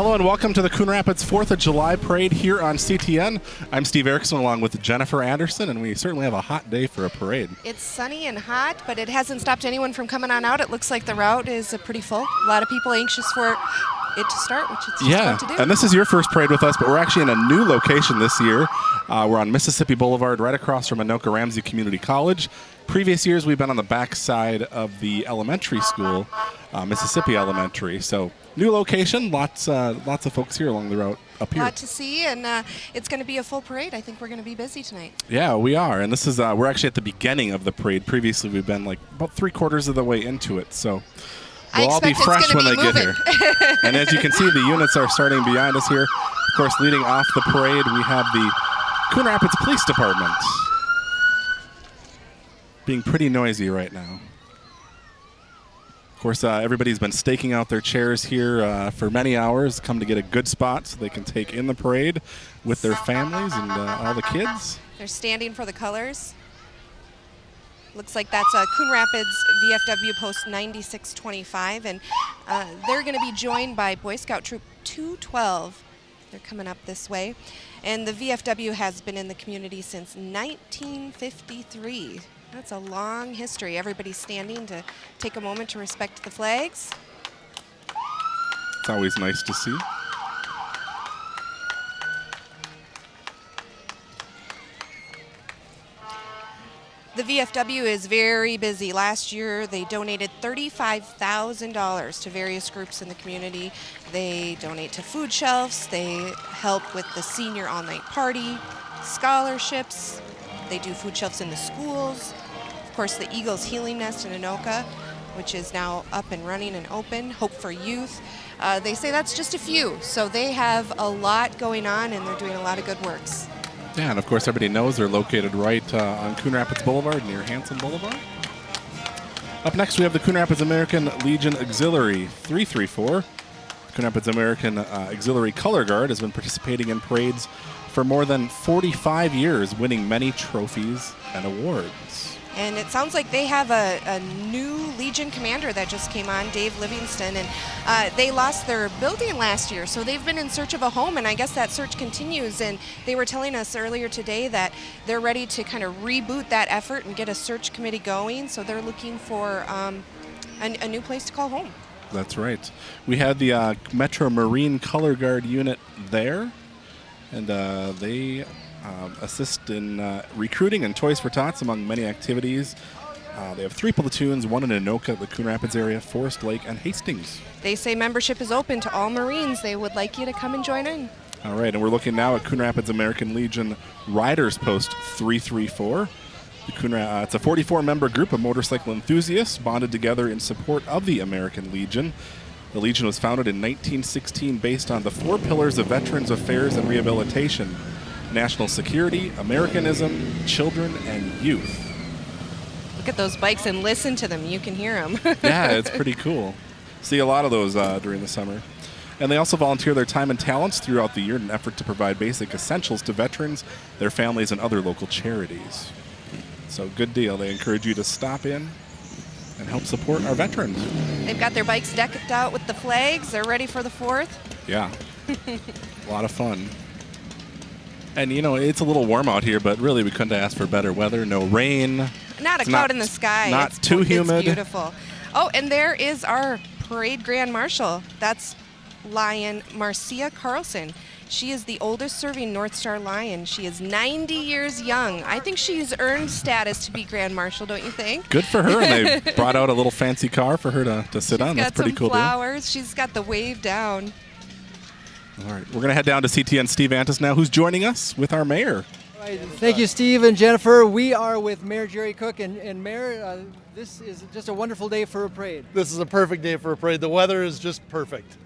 Hello and welcome to the Coon Rapids 4th of July Parade here on CTN. I'm Steve Erickson along with Jennifer Anderson, and we certainly have a hot day for a parade. It's sunny and hot, but it hasn't stopped anyone from coming on out. It looks like the route is pretty full. A lot of people anxious for it to start, which it's just about to do. And this is your first parade with us, but we're actually in a new location this year. We're on Mississippi Boulevard right across from Anoka Ramsey Community College. Previous years we've been on the back side of the elementary school, Mississippi Elementary. So new location, lots of folks here along the route up here. A lot to see, and it's going to be a full parade. I think we're going to be busy tonight. Yeah, we are, and this is we're actually at the beginning of the parade. Previously, we've been like about 3/4 of the way into it, so we'll all be fresh when they get here. And as you can see, the units are starting behind us here. Of course, leading off the parade, we have the Coon Rapids Police Department being pretty noisy right now. Of course, everybody's been staking out their chairs here for many hours, come to get a good spot so they can take in the parade with their families and all the kids. They're standing for the colors. Looks like that's Coon Rapids VFW Post 9625, and they're going to be joined by Boy Scout Troop 212. They're coming up this way. And the VFW has been in the community since 1953. That's a long history. Everybody's standing to take a moment to respect the flags. It's always nice to see. The VFW is very busy. Last year, they donated $35,000 to various groups in the community. They donate to food shelves. They help with the senior all-night party, scholarships. They do food shelves in the schools. Of course, the Eagles Healing Nest in Anoka, which is now up and running and open. Hope for Youth. They say that's just a few. So they have a lot going on, and they're doing a lot of good works. Yeah, and of course everybody knows they're located right on Coon Rapids Boulevard near Hanson Boulevard. Up next we have the Coon Rapids American Legion Auxiliary 334. Coon Rapids American Auxiliary Color Guard has been participating in parades for more than 45 years, winning many trophies and awards. And it sounds like they have a new Legion commander that just came on, Dave Livingston, and they lost their building last year, so they've been in search of a home, and I guess that search continues. And they were telling us earlier today that they're ready to kind of reboot that effort and get a search committee going, so they're looking for a new place to call home. That's right. We had the Metro Marine Color Guard unit there, and they assist in recruiting and Toys for Tots among many activities. They have 3 platoons, one in Anoka, the Coon Rapids area, Forest Lake, and Hastings. They say membership is open to all Marines. They would like you to come and join in. All right, and we're looking now at Coon Rapids American Legion Riders Post 334. It's a 44-member group of motorcycle enthusiasts bonded together in support of the American Legion. The Legion was founded in 1916 based on the 4 pillars of Veterans Affairs and Rehabilitation: national security, Americanism, children, and youth. Look at those bikes and listen to them. You can hear them. Yeah, it's pretty cool. See a lot of those during the summer. And they also volunteer their time and talents throughout the year in an effort to provide basic essentials to veterans, their families, and other local charities. So good deal. They encourage you to stop in and help support our veterans. They've got their bikes decked out with the flags. They're ready for the 4th. Yeah, a lot of fun. And, you know, it's a little warm out here, but really we couldn't ask for better weather. No rain. Not a cloud in the sky. Not too humid. It's beautiful. Oh, and there is our parade grand marshal. That's Lion Marcia Carlson. She is the oldest serving North Star Lion. She is 90 years young. I think she's earned status to be grand marshal, don't you think? Good for her. And they brought out a little fancy car for her to sit on. That's pretty cool. She's got some flowers. She's got the wave down. All right, we're going to head down to CTN Steve Antis now, who's joining us with our mayor. Right. Thank you, Steve and Jennifer. We are with Mayor Jerry Cook, and Mayor, this is just a wonderful day for a parade. This is a perfect day for a parade. The weather is just perfect.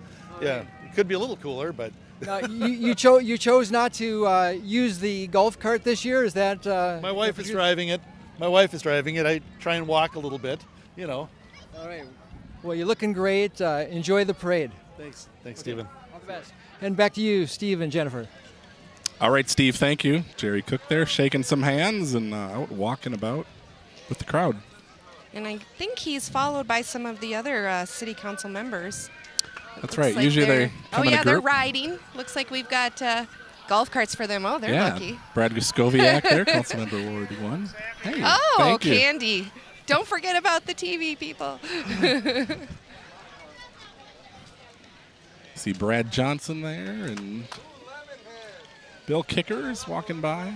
Yeah, it could be a little cooler, but... Now, you chose not to use the golf cart this year. Is that... My wife is driving it. I try and walk a little bit, you know. All right. Well, you're looking great. Enjoy the parade. Thanks, Stephen. All the best. And back to you, Steve and Jennifer. All right, Steve, thank you. Jerry Cook there, shaking some hands and out walking about with the crowd. And I think he's followed by some of the other city council members. That's Looks right. like Usually they're- they come in a they're group. riding. Looks like we've got golf carts for them. Oh, they're Yeah. lucky. Brad Guskoviak there, Councilmember Ward 1. Hey, Oh, thank you. Candy. Don't forget about the TV people. See Brad Johnson there and Bill Kickers walking by.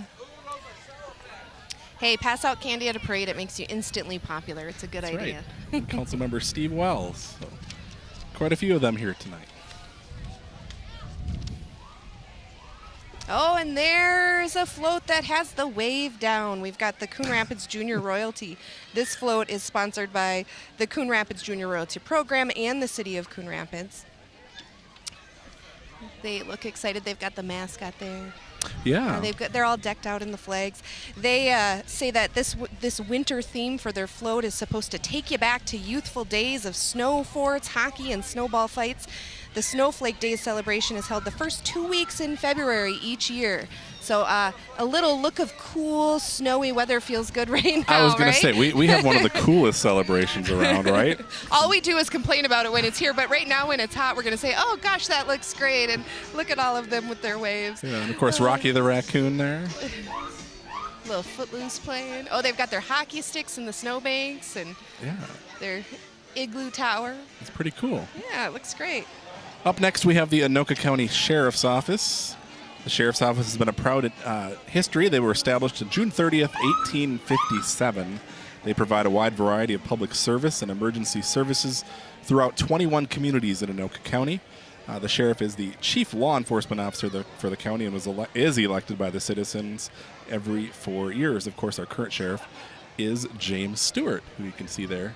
Hey, pass out candy at a parade. It makes you instantly popular. It's a good That's idea. right. Councilmember Steve Wells. So, quite a few of them here tonight. Oh, and there's a float that has the wave down. We've got the Coon Rapids Junior Royalty. This float is sponsored by the Coon Rapids Junior Royalty Program and the City of Coon Rapids. They look excited. They've got the mascot there. Yeah. They're all decked out in the flags. They say that this winter theme for their float is supposed to take you back to youthful days of snow forts, hockey, and snowball fights. The Snowflake Days celebration is held the first 2 weeks in February each year. So a little look of cool, snowy weather feels good right now, I was going right? to say, we have one of the coolest celebrations around, right? All we do is complain about it when it's here, but right now when it's hot, we're going to say, oh gosh, that looks great, and look at all of them with their waves. Yeah, and of course, Rocky the Raccoon there. Little Footloose playing. Oh, they've got their hockey sticks in the snowbanks and Yeah, their igloo tower. it's pretty cool. Yeah, it looks great. Up next, we have the Anoka County Sheriff's Office. The Sheriff's Office has been a proud history. They were established on June 30th, 1857. They provide a wide variety of public service and emergency services throughout 21 communities in Anoka County. The sheriff is the chief law enforcement officer for the county and is elected by the citizens every 4 years. Of course, our current sheriff is James Stewart, who you can see there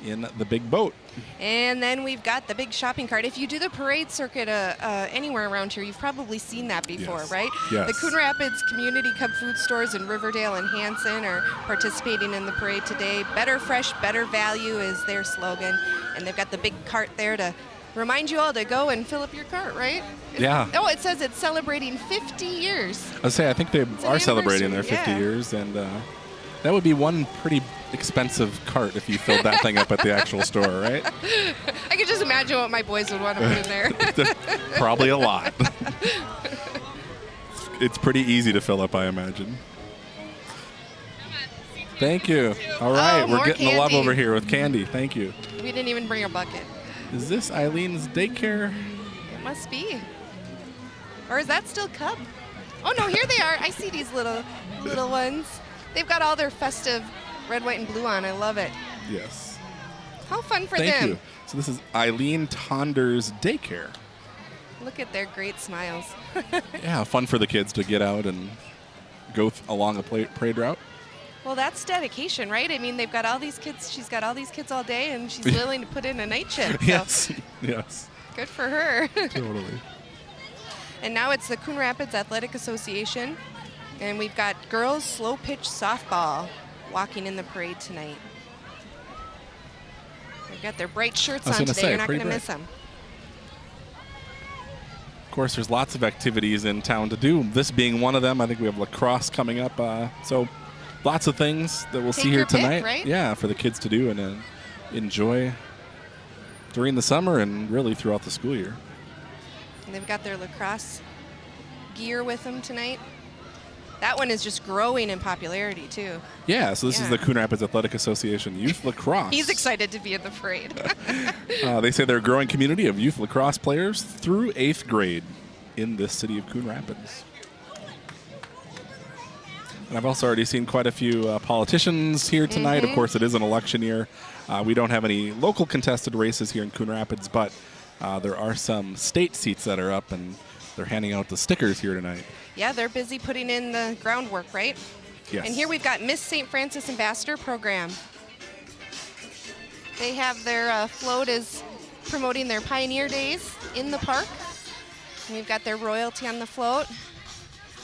in the big boat. And then we've got the big shopping cart. If you do the parade circuit anywhere around here, you've probably seen that before, Yes. right? Yes. The Coon Rapids Community Cub food stores in Riverdale and Hanson are participating in the parade today. Better fresh, better value is their slogan. And they've got the big cart there to remind you all to go and fill up your cart, right? Yeah. Oh, it says it's celebrating 50 years. I say I think they an are celebrating their anniversary, 50 yeah. years, and that would be one pretty expensive cart if you filled that thing up at the actual store, right? I could just imagine what my boys would want to put in there. Probably a lot. It's pretty easy to fill up, I imagine. Thank you. All right, we're more getting the love candy. over here with candy. Thank you. We didn't even bring a bucket. Is this Eileen's daycare? It must be. Or is that still Cub? Oh no, here they are. I see these little ones. They've got all their festive red, white, and blue on. I love it. Yes. How fun for Thank them. you. So this is Eileen Tonder's daycare. Look at their great smiles. Yeah, fun for the kids to get out and go along a parade route. Well, that's dedication, right? I mean, they've got all these kids. She's got all these kids all day, and she's willing to put in a night shift. So Yes, yes, good for her. totally. And now it's the Coon Rapids Athletic Association. And we've got girls slow pitch softball walking in the parade tonight. They've got their bright shirts I was on gonna today. say, You're not pretty going to miss bright. them. Of course, there's lots of activities in town to do. This being one of them. I think we have lacrosse coming up. So lots of things that we'll Take see here your pick, tonight. right? Yeah, for the kids to do and enjoy during the summer and really throughout the school year. And they've got their lacrosse gear with them tonight. That one is just growing in popularity, too. Yeah, so this is Yeah. the Coon Rapids Athletic Association Youth Lacrosse. He's excited to be in the parade. They say they're a growing community of youth lacrosse players through 8th grade in this city of Coon Rapids. And I've also already seen quite a few politicians here tonight. Of course, it is an election year. We don't have any local contested races here in Coon Rapids, but there are some state seats that are up, and they're handing out the stickers here tonight. Yeah, they're busy putting in the groundwork, right? Yes. And here we've got Miss St. Francis Ambassador Program. They have their float is promoting their Pioneer Days in the park. And we've got their royalty on the float.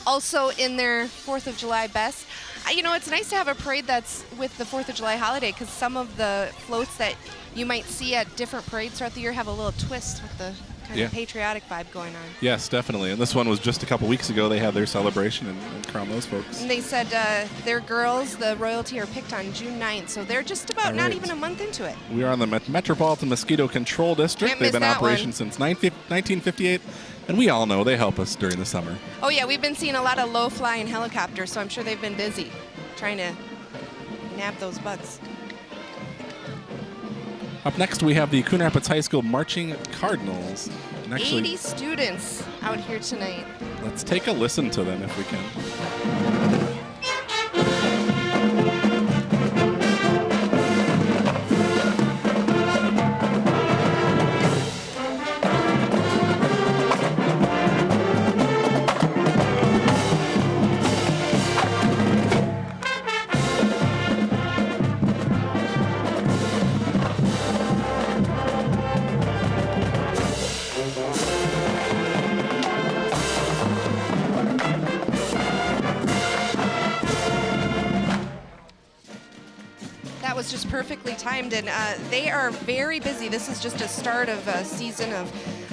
Also in their 4th of July best. You know, it's nice to have a parade that's with the 4th of July holiday because some of the floats that you might see at different parades throughout the year have a little twist with the kind of patriotic vibe going on. Yes, definitely. And this one was just a couple weeks ago. They had their celebration and crowned those folks. And they said their girls, the royalty, are picked on June 9th, so they're just about not even a month into it. We are on the Metropolitan Mosquito Control District. Can't They've miss been in that operation one. since 1958, and we all know they help us during the summer. Oh yeah, we've been seeing a lot of low-flying helicopters, so I'm sure they've been busy trying to nab those bugs. Up next, we have the Coon Rapids High School Marching Cardinals. And actually, 80 students out here tonight. let's take a listen to them if we can. That was just perfectly timed, and they are very busy. This is just a start of a season of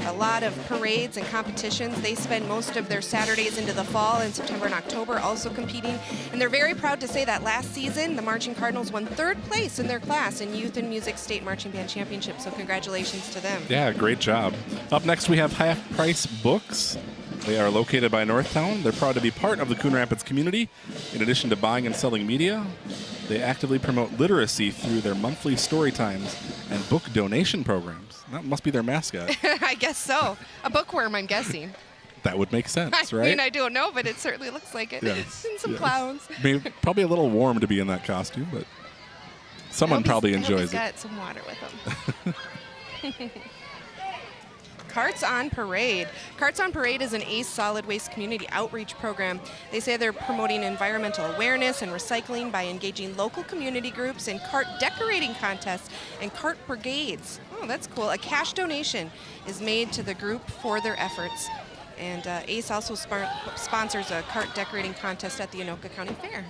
a lot of parades and competitions. They spend most of their Saturdays into the fall in September and October also competing, and they're very proud to say that last season the Marching Cardinals won 3rd place in their class in Youth and Music State Marching Band Championship, so congratulations to them. Yeah, great job. Up next, we have Half Price Books. They are located by Northtown. They're proud to be part of the Coon Rapids community. In addition to buying and selling media, they actively promote literacy through their monthly story times and book donation programs. That must be their mascot. I guess so. A bookworm, I'm guessing. That would make sense, I right? mean, I don't know, but it certainly looks like it. Yes, And some yes. clowns. Maybe, probably a little warm to be in that costume, but someone probably enjoys I it. hope he's got some water with him. Carts on Parade. Carts on Parade is an ACE solid waste community outreach program. They say they're promoting environmental awareness and recycling by engaging local community groups in cart decorating contests and cart brigades. Oh, that's cool. A cash donation is made to the group for their efforts. And ACE also sponsors a cart decorating contest at the Anoka County Fair.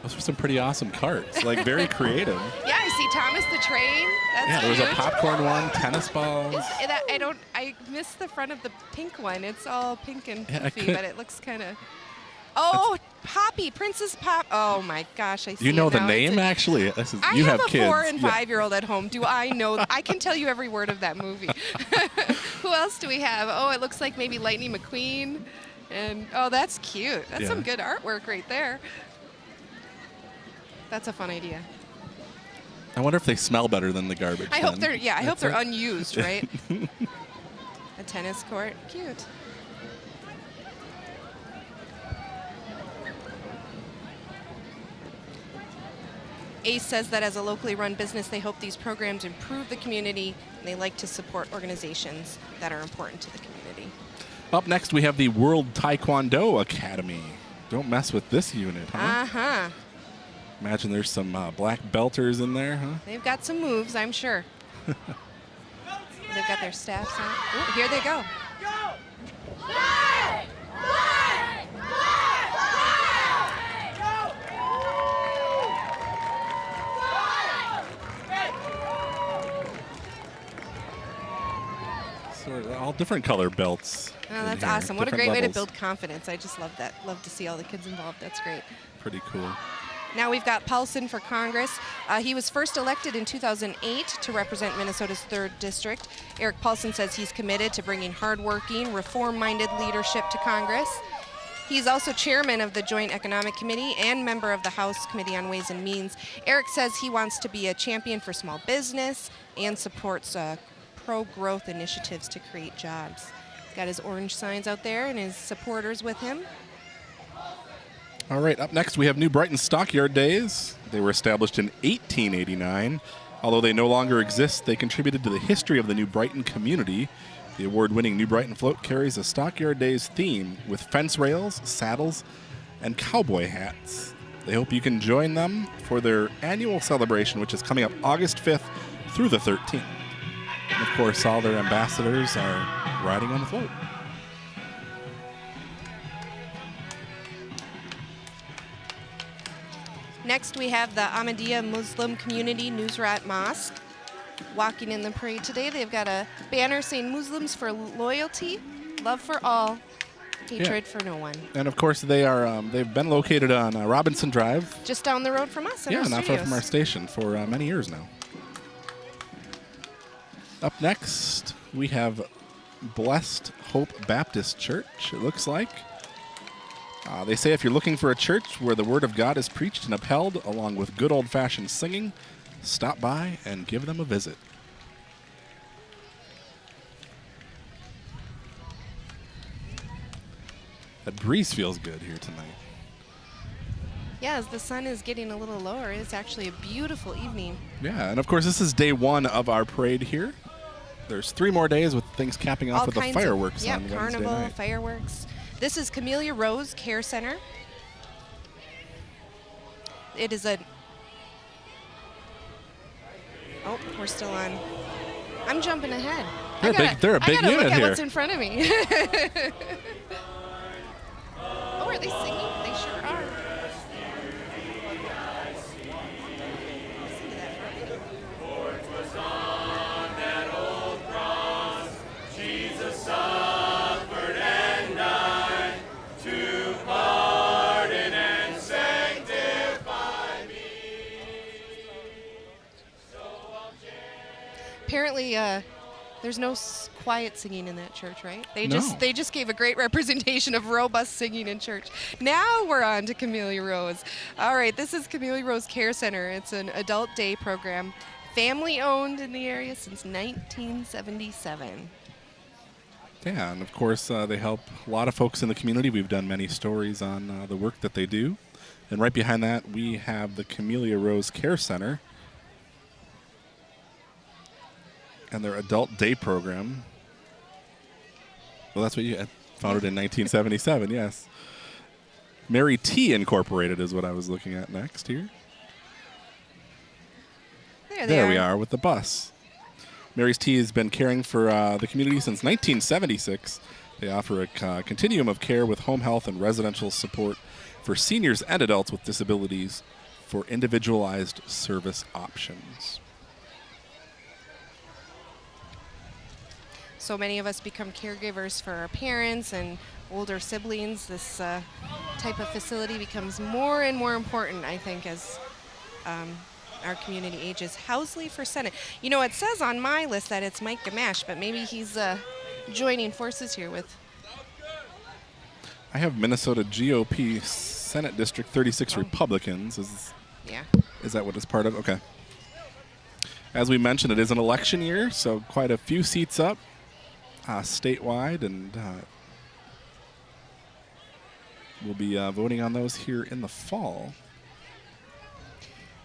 Those are some pretty awesome carts, like very creative. Yeah, I see Thomas the Train. That's Yeah, there was a cute. popcorn one, tennis balls. I missed the front of the pink one. It's all pink and Yeah, I poofy, could- but it looks kind of. Oh, Poppy, Princess Pop. Oh my gosh, I see. You know it the now. name, It's actually? I You have have a kids. 4- and Yeah. 5-year-old at home. Do I know? I can tell you every word of that movie. Who else do we have? Oh, it looks like maybe Lightning McQueen. And oh, that's cute. That's Yeah. some good artwork right there. That's a fun idea. I wonder if they smell better than the garbage. I hope then. they're I hope That's they're it. unused, right? A tennis court, cute. ACE says that as a locally run business, they hope these programs improve the community, and they like to support organizations that are important to the community. Up next, we have the World Taekwondo Academy. Don't mess with this unit, huh? Uh-huh. Imagine there's some black belters in there, huh? They've got some moves, I'm sure. They've got their staffs on. Ooh, here they go. Sort of all different color belts. Oh, in that's here, awesome. What a different great way to levels. build confidence. I just love that. Love to see all the kids involved. That's great. Pretty cool. Now we've got Paulson for Congress. He was first elected in 2008 to represent Minnesota's 3rd District. Eric Paulson says he's committed to bringing hardworking, reform-minded leadership to Congress. He's also chairman of the Joint Economic Committee and member of the House Committee on Ways and Means. Eric says he wants to be a champion for small business and supports pro-growth initiatives to create jobs. He's got his orange signs out there and his supporters with him. All right, up next we have New Brighton Stockyard Days. They were established in 1889. Although they no longer exist, they contributed to the history of the New Brighton community. The award-winning New Brighton float carries a Stockyard Days theme with fence rails, saddles, and cowboy hats. They hope you can join them for their annual celebration, which is coming up August 5th through the 13th. And of course, all their ambassadors are riding on the float. Next, we have the Ahmadiyya Muslim Community Nusrat Mosque. walking in the parade today. They've got a banner saying Muslims for loyalty, love for all, hatred for no one. And of course, they've been located on Robinson Drive. Just down the road from us in our Not far studios. from our station for many years now. Up next, we have Blessed Hope Baptist Church, it looks like. They say if you're looking for a church where the Word of God is preached and upheld, along with good old-fashioned singing, stop by and give them a visit. That breeze feels good here tonight. Yeah, as the sun is getting a little lower, it's actually a beautiful evening. Yeah, and of course, this is day one of our parade here. There's 3 more days with things capping off with the fireworks on Wednesday carnival, night. fireworks. This is Camellia Rose Care Center. It is a... Oh, we're still on. I'm jumping ahead. They're a big I gotta unit look at here. what's in front of me. Oh, are they singing? They sure are. Listen to that for a minute. Apparently, there's no quiet singing in that church, right? They just gave a great representation of robust singing in church. Now we're on to Camellia Rose. All right, this is Camellia Rose Care Center. It's an adult day program, family owned in the area since 1977. Yeah, and of course, they help a lot of folks in the community. We've done many stories on the work that they do. And right behind that, we have the Camellia Rose Care Center and their adult day program. Well, that's what you had. Founded in 1977, yes. Mary T. Incorporated is what I was looking at next here. There we are with the bus. Mary's T has been caring for the community since 1976. They offer a continuum of care with home health and residential support for seniors and adults with disabilities for individualized service options. So many of us become caregivers for our parents and older siblings. This type of facility becomes more and more important, I think, as our community ages. Housley for Senate. You know, it says on my list that it's Mike Gamache, but maybe he's joining forces here with... I have Minnesota GOP Senate District 36 Republicans. Is that what it's part of? Okay. As we mentioned, it is an election year, so quite a few seats up statewide, and we'll be voting on those here in the fall.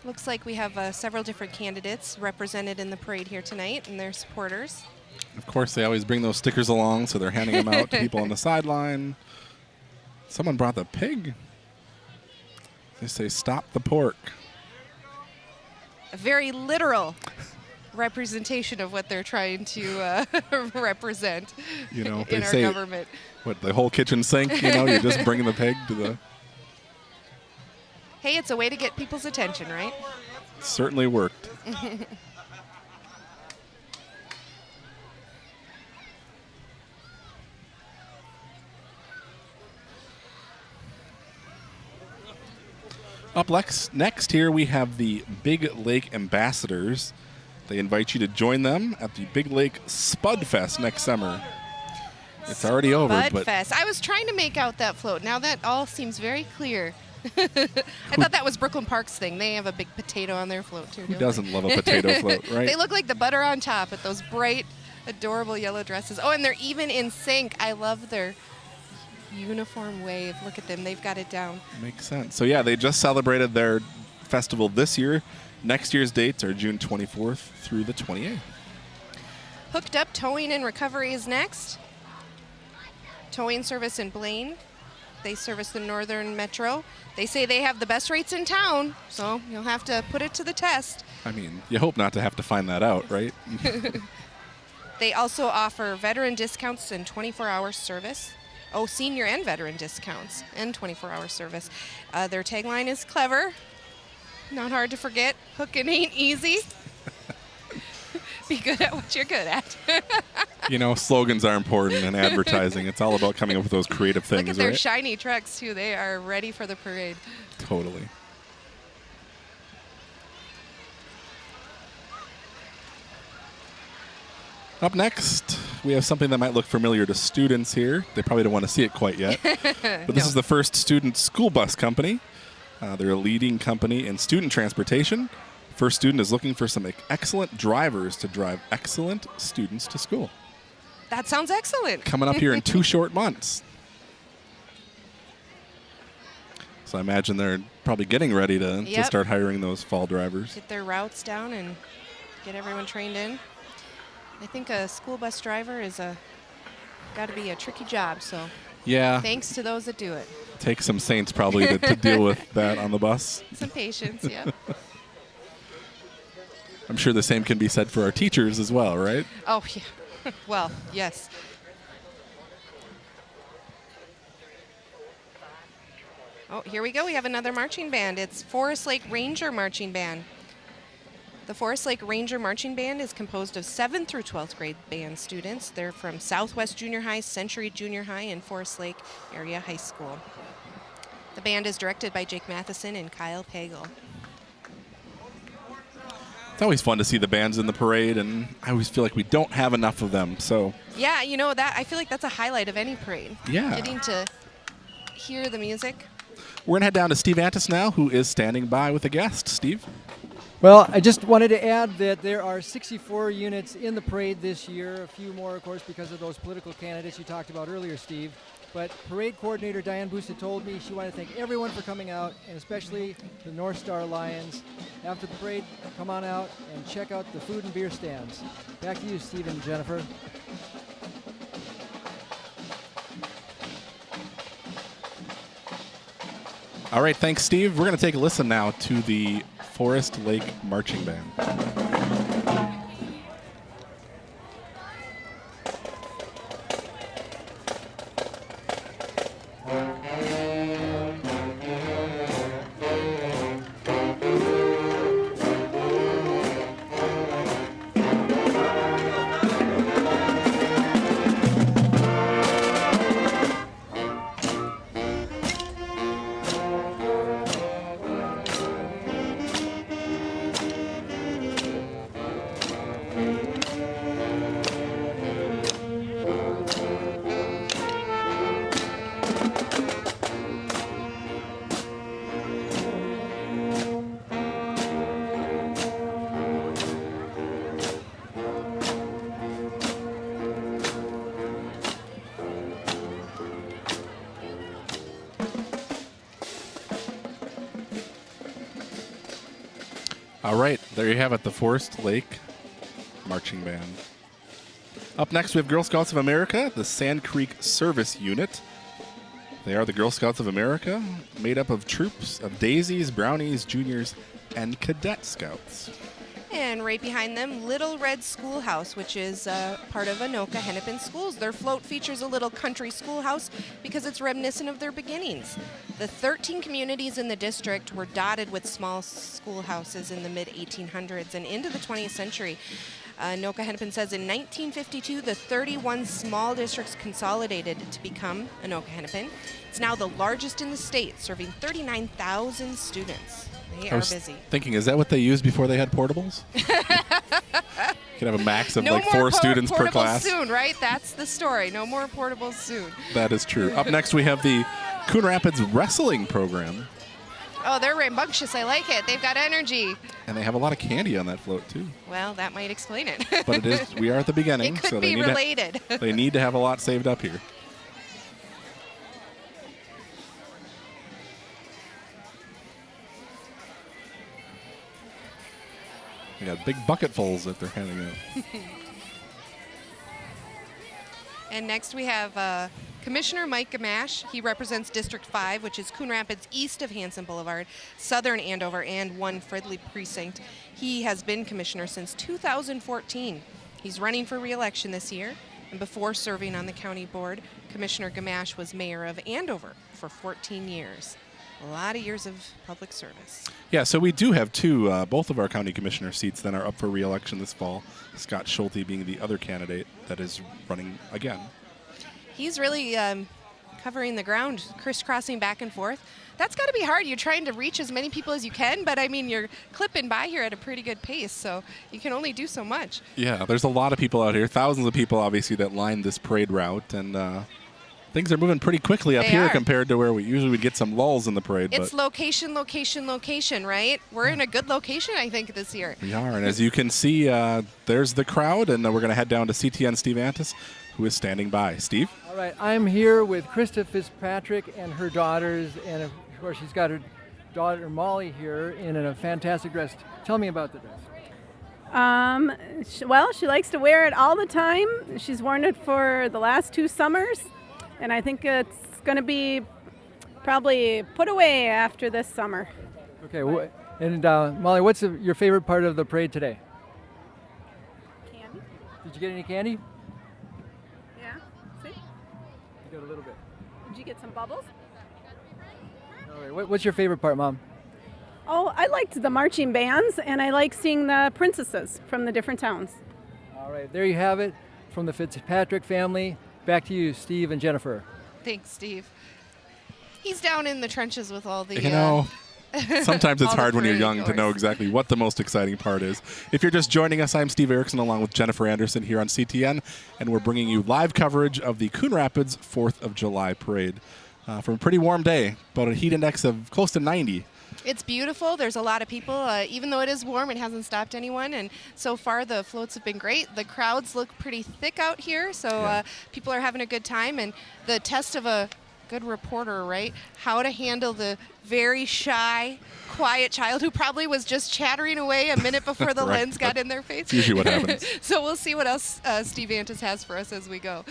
Looks like we have several different candidates represented in the parade here tonight and their supporters. Of course, they always bring those stickers along, so they're handing them out to people on the sideline. Someone brought the pig. They say, "Stop the pork." A very literal representation of what they're trying to represent You know, in they our say, government. what, the whole kitchen sink, you know, you're just bringing the pig to the... Hey, it's a way to get people's attention, right? Certainly worked. Up next here we have the Big Lake Ambassadors. They invite you to join them at the Big Lake Spud Fest next summer. It's already over, Spud but Fest. I was trying to make out that float. Now that all seems very clear. I thought that was Brooklyn Park's thing. They have a big potato on their float too. who doesn't love a potato float, right? They look like the butter on top with those bright, adorable yellow dresses. Oh, and they're even in sync. I love their uniform wave. Look at them. They've got it down. Makes sense. So, yeah, they just celebrated their festival this year. Next year's dates are June 24th through the 28th. Hooked Up Towing and Recovery is next. Towing service in Blaine. They service the Northern Metro. They say they have the best rates in town, so you'll have to put it to the test. I mean, you hope not to have to find that out, right? They also offer veteran discounts and 24-hour service. Oh, senior and veteran discounts and 24-hour service. Their tagline is clever, not hard to forget. Hookin' ain't easy. Be good at what you're good at. You know, slogans are important in advertising. It's all about coming up with those creative things, Look at their right? shiny trucks, too. They are ready for the parade. Totally. Up next, we have something that might look familiar to students here. They probably don't want to see it quite yet. But this is the First Student School Bus Company. They're a leading company in student transportation. First Student is looking for some excellent drivers to drive excellent students to school. That sounds excellent. Coming up here in 2 short months. So I imagine they're probably getting ready to start hiring those fall drivers. Get their routes down and get everyone trained in. I think a school bus driver is got to be a tricky job, so Yeah. thanks to those that do it. Take some saints probably to deal with that on the bus. Some patience, yeah. I'm sure the same can be said for our teachers as well, right? Oh, yeah. Well, yes. Oh, here we go. We have another marching band. It's Forest Lake Ranger Marching Band. The Forest Lake Ranger Marching Band is composed of 7th through 12th grade band students. They're from Southwest Junior High, Century Junior High, and Forest Lake Area High School. The band is directed by Jake Matheson and Kyle Pagel. It's always fun to see the bands in the parade, and I always feel like we don't have enough of them. So Yeah, you know, that I feel like that's a highlight of any parade. Yeah. Getting to hear the music. we're going to head down to Steve Antis now, who is standing by with a guest. Steve? Well, I just wanted to add that there are 64 units in the parade this year, a few more, of course, because of those political candidates you talked about earlier, Steve. But parade coordinator Diane Busta told me she wanted to thank everyone for coming out, and especially the North Star Lions. After the parade, come on out and check out the food and beer stands. Back to you, Steve and Jennifer. All right, thanks, Steve. We're going to take a listen now to the Forest Lake Marching Band. All right, there you have it, the Forest Lake Marching Band. Up next, we have Girl Scouts of America, the Sand Creek Service Unit. They are the Girl Scouts of America, made up of troops of daisies, brownies, juniors, and cadet scouts. And right behind them, Little Red Schoolhouse, which is part of Anoka Hennepin Schools. Their float features a little country schoolhouse because it's reminiscent of their beginnings. The 13 communities in the district were dotted with small schoolhouses in the mid-1800s and into the 20th century. Anoka Hennepin says in 1952, the 31 small districts consolidated to become Anoka Hennepin. It's now the largest in the state, serving 39,000 students. They are busy. Thinking, is that what they used before they had portables? You could have a max of No like more 4 students per portables class. soon, right? That's the story. No more portables soon. That is true. Up next, we have the Coon Rapids Wrestling Program. Oh, they're rambunctious. I like it. They've got energy. And they have a lot of candy on that float, too. Well, that might explain it. But it is. We are at the beginning, It could so be related. they need to have a lot saved up here. They got big bucketfuls that they're handing out. And next we have Commissioner Mike Gamache. He represents District 5, which is Coon Rapids east of Hanson Boulevard, southern Andover, and 1 Fridley Precinct. He has been commissioner since 2014. He's running for re-election this year. And before serving on the county board, Commissioner Gamache was mayor of Andover for 14 years. a lot of years of public service. Yeah, so we do have both of our county commissioner seats then are up for re-election this fall. Scott Schulte being the other candidate that is running again. He's really covering the ground, crisscrossing back and forth. That's got to be hard. You're trying to reach as many people as you can, but I mean, you're clipping by here at a pretty good pace, so you can only do so much. Yeah, there's a lot of people out here, thousands of people obviously that line this parade route, and things are moving pretty quickly up here compared to where we usually would get some lulls in the parade. It's location, location, location, right? We're in a good location, I think, this year. We are, and as you can see, there's the crowd, and we're going to head down to CTN Steve Antis, who is standing by. Steve? All right, I'm here with Krista Fitzpatrick and her daughters, and of course she's got her daughter Molly here in a fantastic dress. Tell me about the dress. Well, she likes to wear it all the time. She's worn it for the last 2 summers, and I think it's going to be probably put away after this summer. Okay, and Molly, what's your favorite part of the parade today? Candy? Did you get any candy? Yeah. See? You got a little bit. Did you get some bubbles? All right, what's your favorite part, Mom? Oh, I liked the marching bands, and I like seeing the princesses from the different towns. All right, there you have it from the Fitzpatrick family. Back to you, Steve and Jennifer. Thanks, Steve. He's down in the trenches with all the... You know, sometimes it's all the hard when you're parade young to goers. know exactly what the most exciting part is. If you're just joining us, I'm Steve Erickson along with Jennifer Anderson here on CTN, and we're bringing you live coverage of the Coon Rapids 4th of July parade. From a pretty warm day, about a heat index of close to 90. It's beautiful. There's a lot of people. Even though it is warm, it hasn't stopped anyone. And so far, the floats have been great. The crowds look pretty thick out here, so people are having a good time. And the test of a good reporter, right? How to handle the very shy, quiet child who probably was just chattering away a minute before the Right. lens got in their face. That's usually what happens. So we'll see what else Steve Antis has for us as we go.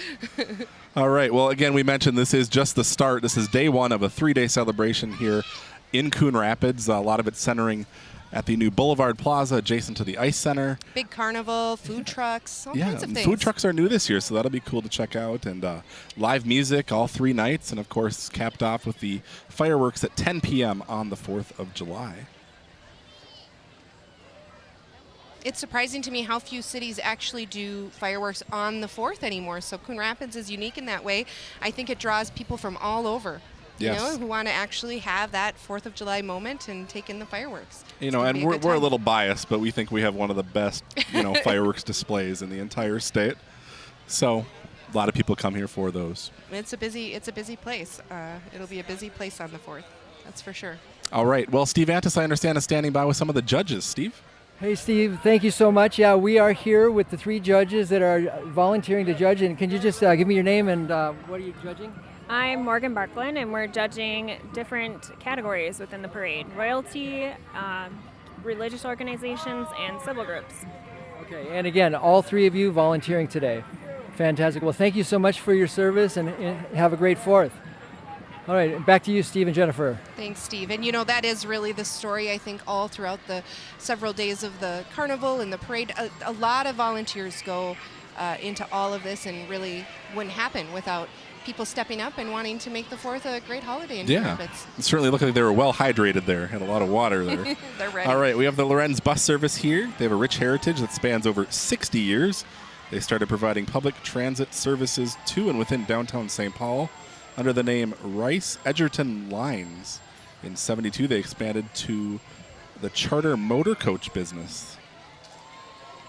All right. Well, again, we mentioned this is just the start. This is day one of a 3-day celebration here in Coon Rapids. A lot of it centering at the new Boulevard Plaza adjacent to the Ice Center. Big carnival, food trucks, all kinds of things. Food trucks are new this year, so that'll be cool to check out. And live music all 3 nights, and of course capped off with the fireworks at 10 p.m. on the 4th of July. It's surprising to me how few cities actually do fireworks on the 4th anymore. So Coon Rapids is unique in that way. I think it draws people from all over. Yes. You know, who want to actually have that 4th of July moment and take in the fireworks. You know, and we're a little biased, but we think we have one of the best, fireworks displays in the entire state. So a lot of people come here for those. It's a busy place. It'll be a busy place on the 4th. That's for sure. All right. Well, Steve Antis, I understand, is standing by with some of the judges. Steve? Hey, Steve, thank you so much. Yeah, we are here with the 3 judges that are volunteering to judge. And can you just give me your name and what are you judging? I'm Morgan Barklin, and we're judging different categories within the parade: royalty, religious organizations, and civil groups. Okay, and again, all 3 of you volunteering today. Fantastic. Well, thank you so much for your service, and have a great 4th. All right, back to you, Steve and Jennifer. Thanks, Steve. And that is really the story, I think, all throughout the several days of the carnival and the parade. A lot of volunteers go into all of this, and really wouldn't happen without people stepping up and wanting to make the 4th a great holiday in Coon Rapids. It certainly looked like they were well hydrated there. Had a lot of water there. They're ready. All right, we have the Lorenz Bus Service here. They have a rich heritage that spans over 60 years. They started providing public transit services to and within downtown St. Paul under the name Rice Edgerton Lines. In '72, they expanded to the charter motor coach business.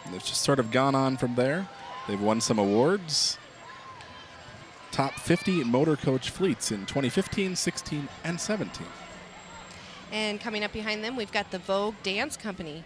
And they've just sort of gone on from there. They've won some awards. Top 50 motor coach fleets in 2015, 16, and 17. And coming up behind them, we've got the Vogue Dance Company.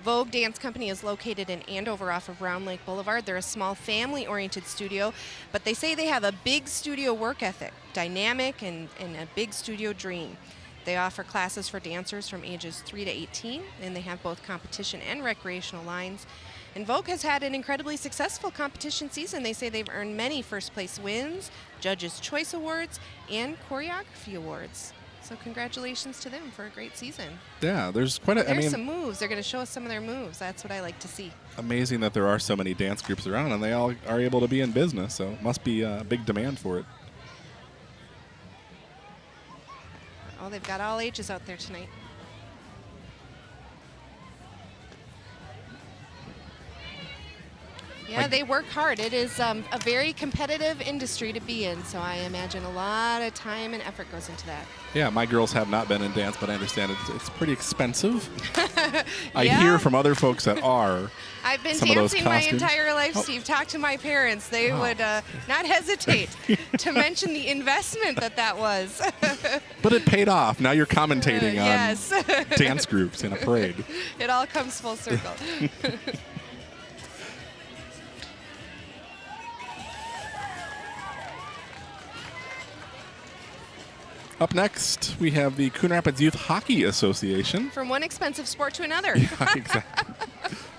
Vogue Dance Company is located in Andover off of Round Lake Boulevard. They're a small family-oriented studio, but they say they have a big studio work ethic, dynamic and a big studio dream. They offer classes for dancers from ages 3 to 18, and they have both competition and recreational lines. And Vogue has had an incredibly successful competition season. They say they've earned many first-place wins, Judges' Choice Awards, and Choreography Awards. So congratulations to them for a great season. Yeah, there's quite a... There's some moves. They're going to show us some of their moves. That's what I like to see. Amazing that there are so many dance groups around, and they all are able to be in business, so must be a big demand for it. Oh, they've got all ages out there tonight. Yeah, they work hard. It is a very competitive industry to be in, so I imagine a lot of time and effort goes into that. Yeah, my girls have not been in dance, but I understand it's pretty expensive. I Yeah. hear from other folks that are. I've been Some of those dancing my costumes. entire life, Oh. Steve. Talk to my parents. They Wow. would not hesitate to mention the investment that was. But it paid off. Now you're commentating on Yes. dance groups in a parade. It all comes full circle. Up next, we have the Coon Rapids Youth Hockey Association. From one expensive sport to another. Yeah, exactly.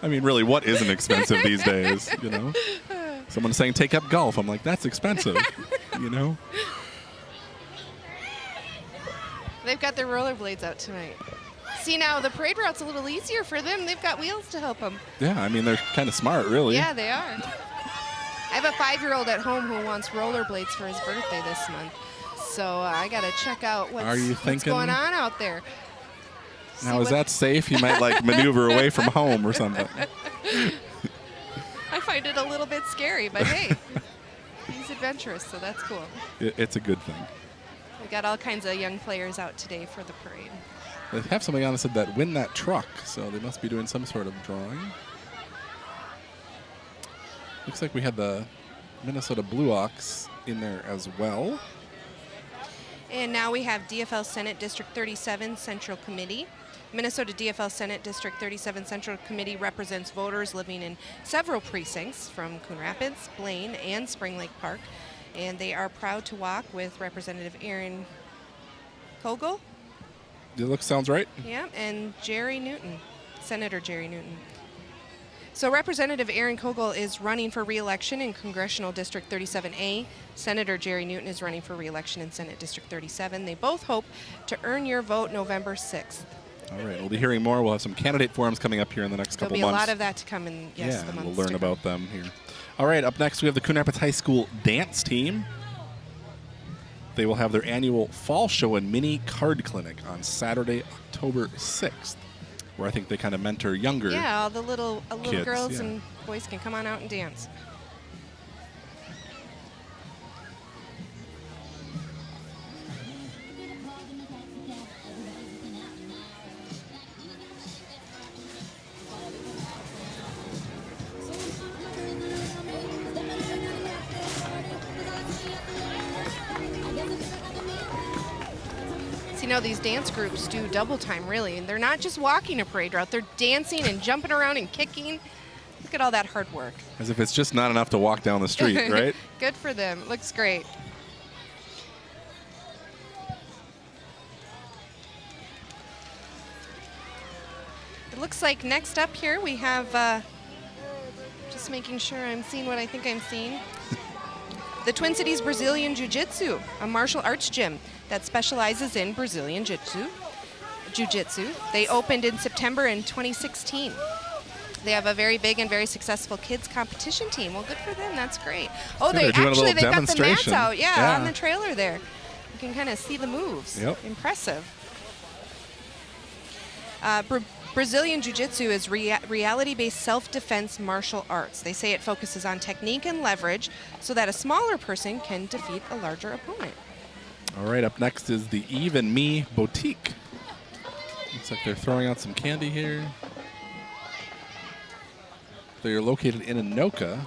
I mean, really, what isn't expensive these days, you know? Someone's saying take up golf. I'm like, that's expensive, you know? They've got their rollerblades out tonight. See, now the parade route's a little easier for them. They've got wheels to help them. Yeah, I mean, they're kind of smart, really. Yeah, they are. I have a 5-year-old at home who wants rollerblades for his birthday this month. So I got to check out what's going on out there. Now, is that safe? You might, like, maneuver away from home or something. I find it a little bit scary, but hey, he's adventurous, so that's cool. It's a good thing. We got all kinds of young players out today for the parade. They have somebody on that said that win that truck, so they must be doing some sort of drawing. Looks like we had the Minnesota Blue Ox in there as well. And now we have DFL Senate District 37 Central Committee. Minnesota DFL Senate District 37 Central Committee represents voters living in several precincts from Coon Rapids, Blaine, and Spring Lake Park. And they are proud to walk with Representative Aaron Kogel, Sounds right. yeah, and Jerry Newton, Senator Jerry Newton. So Representative Aaron Kogel is running for re-election in Congressional District 37A. Senator Jerry Newton is running for re-election in Senate District 37. They both hope to earn your vote November 6th. All right, we'll be hearing more. We'll have some candidate forums coming up here in the next There'll couple be months. a lot of that to come in, yes, the and months we'll learn to come. about them here. All right, up next we have the Coon Rapids High School dance team. They will have their annual fall show and mini card clinic on Saturday, October 6th, where I think they kind of mentor younger. Yeah, all the little kids, girls yeah. and boys can come on out and dance. You know, these dance groups do double time, really, and they're not just walking a parade route, they're dancing and jumping around and kicking. Look at all that hard work. As if it's just not enough to walk down the street, right? Good for them. Looks great. It looks like next up here we have, just making sure I'm seeing what I think I'm seeing, the Twin Cities Brazilian Jiu-Jitsu, a martial arts gym that specializes in Brazilian Jiu-Jitsu. They opened in September in 2016. They have a very big and very successful kids competition team. Well, good for them. That's great. Oh, Yeah, they're doing a little they've got the mats demonstration. out. Yeah, Yeah. on the trailer there. You can kind of see the moves. Yep. Impressive. Brazilian Jiu-Jitsu is reality-based self-defense martial arts. They say it focuses on technique and leverage so that a smaller person can defeat a larger opponent. All right, up next is the Eve and Me Boutique. Looks like they're throwing out some candy here. They're located in Anoka.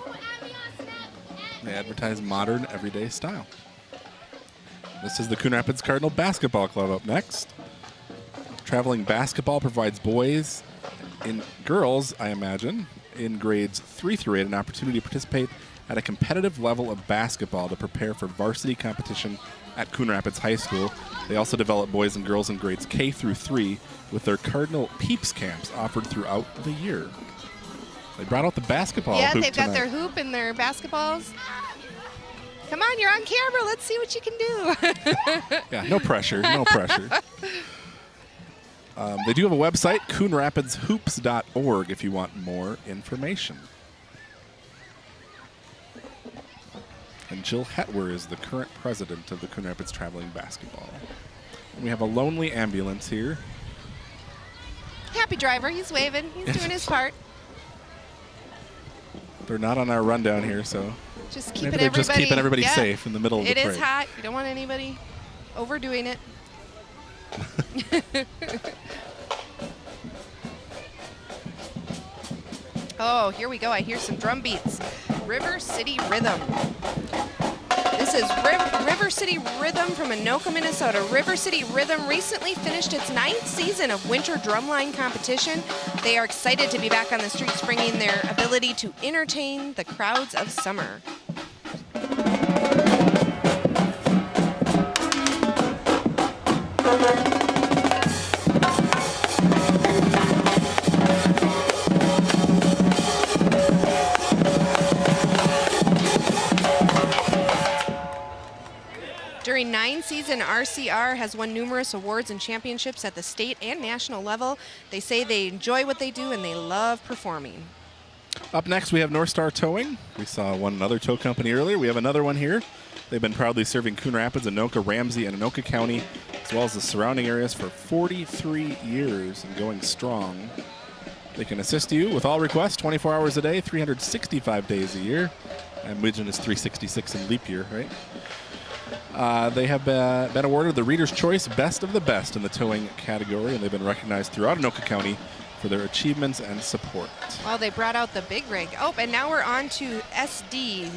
They advertise modern, everyday style. This is the Coon Rapids Cardinal Basketball Club up next. Traveling basketball provides boys and girls, I imagine, in grades 3 through 8 an opportunity to participate at a competitive level of basketball to prepare for varsity competition at Coon Rapids High School. They also develop boys and girls in grades K through 3 with their Cardinal Peeps camps offered throughout the year. They brought out the basketball Yeah, hoop they've got tonight. their hoop and their basketballs. Come on, you're on camera. Let's see what you can do. Yeah, no pressure, no pressure. They do have a website, coonrapidshoops.org, if you want more information. And Jill Hetwer is the current president of the Coon Rapids Traveling Basketball. We have a lonely ambulance here. Happy driver. He's waving. He's doing his part. They're not on our rundown here, so Just maybe keeping they're everybody, just keeping everybody safe in the middle of the It parade. is hot. You don't want anybody overdoing it. Oh, here we go. I hear some drum beats. River City Rhythm. This is River City Rhythm from Anoka, Minnesota. River City Rhythm recently finished its 9th season of Winter Drumline Competition. They are excited to be back on the streets, bringing their ability to entertain the crowds of summer. During 9 seasons, RCR has won numerous awards and championships at the state and national level. They say they enjoy what they do and they love performing. Up next, we have North Star Towing. We saw one another tow company earlier. We have another one here. They've been proudly serving Coon Rapids, Anoka, Ramsey, and Anoka County, as well as the surrounding areas for 43 years and going strong. They can assist you with all requests 24 hours a day, 365 days a year. I imagine it's 366 in leap year, right? They have been awarded the Reader's Choice Best of the Best in the towing category, and they've been recognized throughout Anoka County for their achievements and support. Well, they brought out the big rig. Oh, and now we're on to SD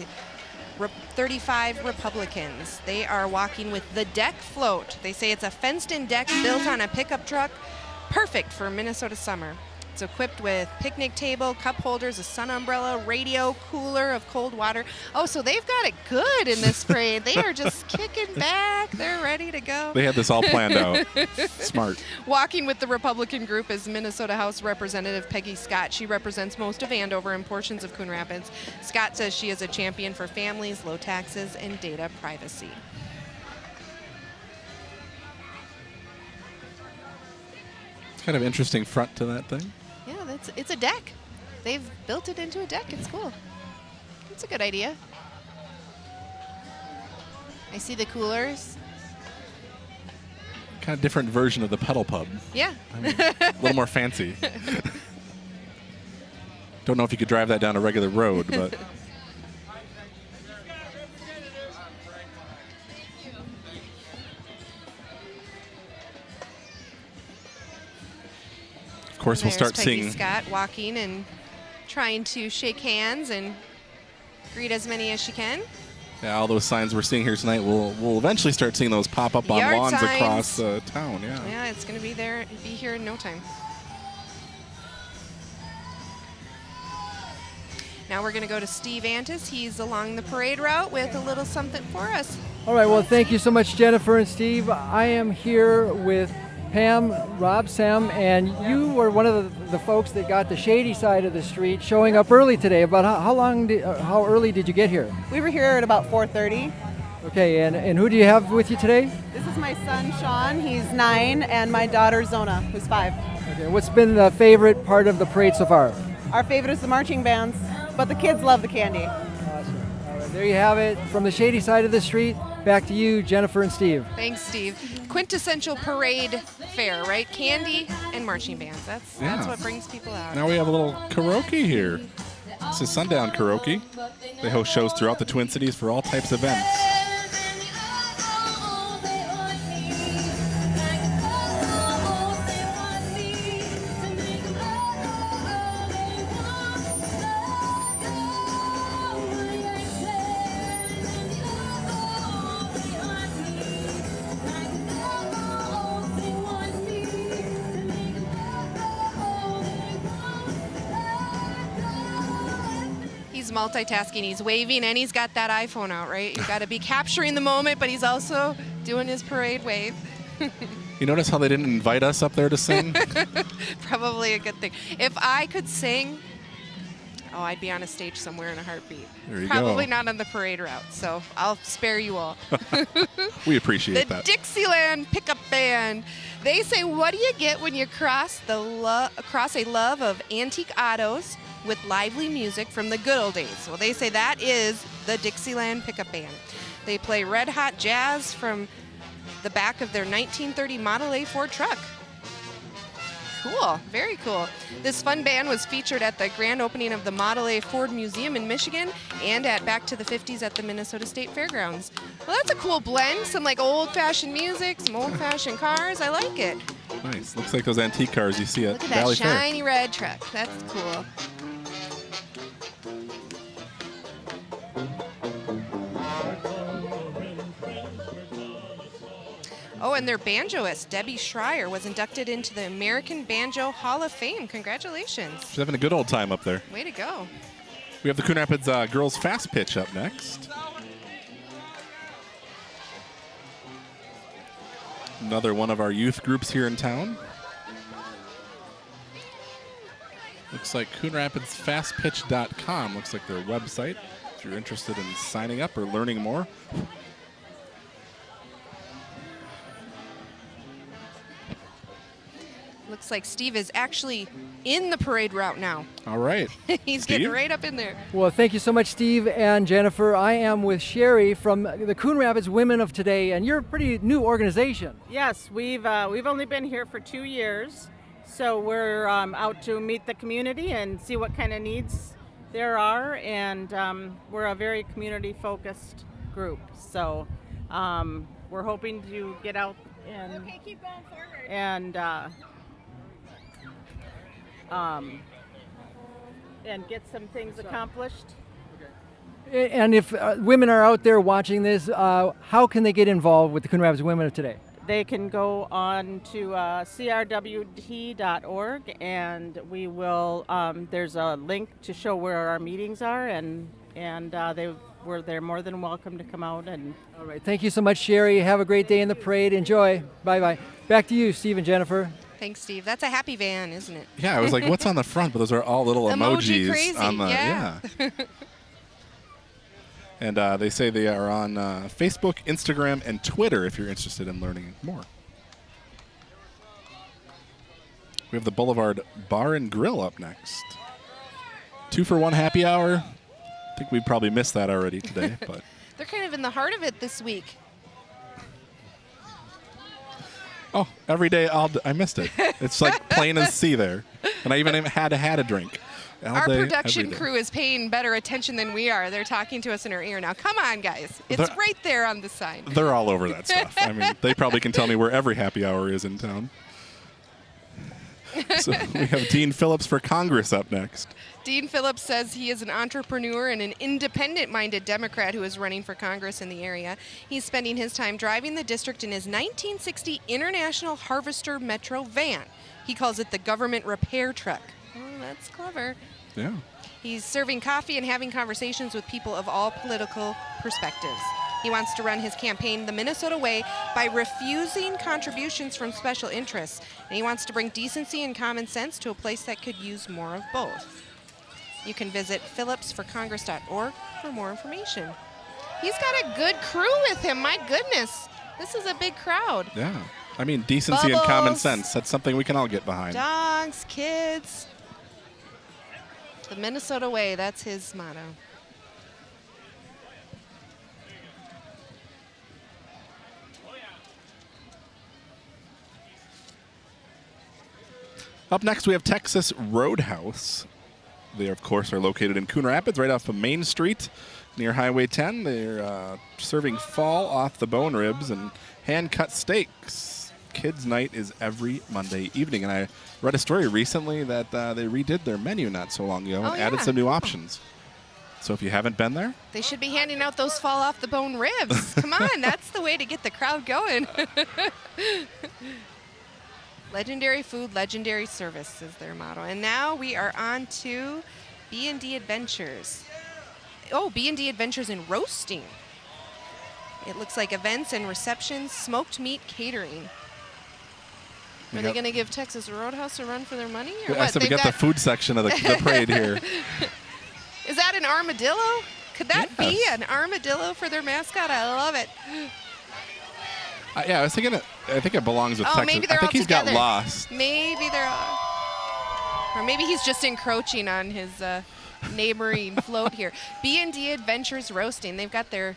35 Republicans. They are walking with the deck float. They say it's a fenced-in deck built on a pickup truck, perfect for Minnesota summer. It's equipped with picnic table, cup holders, a sun umbrella, radio, cooler of cold water. Oh, so they've got it good in this parade. They are just kicking back. They're ready to go. They had this all planned out. Smart. Walking with the Republican group is Minnesota House Representative Peggy Scott. She represents most of Andover and portions of Coon Rapids. Scott says she is a champion for families, low taxes, and data privacy. Kind of interesting front to that thing. Yeah, it's a deck. They've built it into a deck. It's cool. It's a good idea. I see the coolers. Kind of different version of the pedal pub. Yeah. I mean, a little more fancy. Don't know if you could drive that down a regular road, but of course, we'll start There's Peggy seeing. Scott walking and trying to shake hands and greet as many as she can. Yeah, all those signs we're seeing here tonight, we'll eventually start seeing those pop up on Yard lawns signs. across town. Yeah. Yeah, it's going to be here in no time. Now we're going to go to Steve Antis. He's along the parade route with a little something for us. All right, well, thank you so much, Jennifer and Steve. I am here with Pam, Rob, Sam, and you were one of the folks that got the shady side of the street showing up early today. About how early did you get here? We were here at about 4:30. Okay, and who do you have with you today? This is my son, Sean. He's 9, and my daughter, Zona, who's 5. Okay, what's been the favorite part of the parade so far? Our favorite is the marching bands, but the kids love the candy. Awesome. All right, there you have it. From the shady side of the street, back to you, Jennifer and Steve. Thanks, Steve. Quintessential parade fare, right? Candy and marching bands. That's what brings people out. Now we have a little karaoke here. This is Sundown Karaoke. They host shows throughout the Twin Cities for all types of events. He's multitasking. He's waving and he's got that iPhone out, right? You got to be capturing the moment, but he's also doing his parade wave. You notice how they didn't invite us up there to sing? Probably a good thing. If I could sing, I'd be on a stage somewhere in a heartbeat. There you Probably go. not on the parade route, so I'll spare you all. We appreciate The that. Dixieland Pickup Band. They say, what do you get when you cross a love of antique autos with lively music from the good old days? Well, they say that is the Dixieland Pickup Band. They play red hot jazz from the back of their 1930 Model A Ford truck. Cool, very cool. This fun band was featured at the grand opening of the Model A Ford Museum in Michigan and at Back to the 50s at the Minnesota State Fairgrounds. Well, that's a cool blend. Some like old-fashioned music, some old-fashioned cars. I like it. Nice. Looks like those antique cars you see at Look at Valley that Fair. shiny red truck. That's cool. Oh, and their banjoist, Debbie Schreier, was inducted into the American Banjo Hall of Fame. Congratulations. She's having a good old time up there. Way to go. We have the Coon Rapids girls fast pitch up next. Another one of our youth groups here in town. Looks like CoonRapidsFastPitch.com looks like their website if you're interested in signing up or learning more. Looks like Steve is actually in the parade route now. All right. He's Steve? getting right up in there. Well, thank you so much, Steve and Jennifer. I am with Sherry from the Coon Rapids Women of Today, and you're a pretty new organization. Yes, we've only been here for 2 years, so we're out to meet the community and see what kind of needs there are, and we're a very community-focused group. So we're hoping to get out and keep going forward. And get some things accomplished. And if women are out there watching this, how can they get involved with the Coon Rapids Women of Today? They can go on to crwt.org, and we will. There's a link to show where our meetings are, and they're more than welcome to come out. And All right. Thank you so much, Sherry. Have a great day in the parade. Enjoy. Bye-bye. Back to you, Steve and Jennifer. Thanks, Steve. That's a happy van, isn't it? Yeah, I was like, what's on the front? But those are all little Emoji emojis crazy, on the yeah. And they say they are on Facebook, Instagram, and Twitter if you're interested in learning more. We have the Boulevard Bar and Grill up next. 2-for-1 happy hour. I think we probably missed that already today, but They're kind of in the heart of it this week. oh, every day I missed it. It's like plain as sea there, and I even had a drink. All Our day, production every day. crew is paying better attention than we are. They're talking to us in our ear now. Come on, guys. It's They're- right there on the sign. They're all over that stuff. I mean, they probably can tell me where every happy hour is in town. So we have Dean Phillips for Congress up next. Dean Phillips says he is an entrepreneur and an independent-minded Democrat who is running for Congress in the area. He's spending his time driving the district in his 1960 International Harvester Metro van. He calls it the government repair truck. Oh, that's clever. Yeah. He's serving coffee and having conversations with people of all political perspectives. He wants to run his campaign the Minnesota way by refusing contributions from special interests. And he wants to bring decency and common sense to a place that could use more of both. You can visit phillipsforcongress.org for more information. He's got a good crew with him. My goodness. This is a big crowd. Yeah. I mean, decency and common Bubbles. sense. That's something we can all get behind. Dogs, kids. The Minnesota way, that's his motto. Up next, we have Texas Roadhouse. They, of course, are located in Coon Rapids, right off of Main Street near Highway 10. They're serving fall off the bone ribs and hand-cut steaks. Kids' night is every Monday evening. And I read a story recently that they redid their menu not so long ago and added yeah. some new options. So if you haven't been there, They should be handing out those fall off the bone ribs. Come on, that's the way to get the crowd going. Legendary food, legendary service is their motto. And now we are on to B&D Adventures. Oh, B&D Adventures in roasting. It looks like events and receptions, smoked meat catering. Are they Yep. going to give Texas Roadhouse a run for their money? Or I what? said we They've got the food section of the parade here. Is that an armadillo? Could that be Yes. an armadillo for their mascot? I love it. Yeah, I was thinking. I think it belongs with Oh, Texas. maybe they're I think all he's together. got lost. Maybe they're all, or maybe he's just encroaching on his neighboring float here. B&D Adventures Roasting. They've got their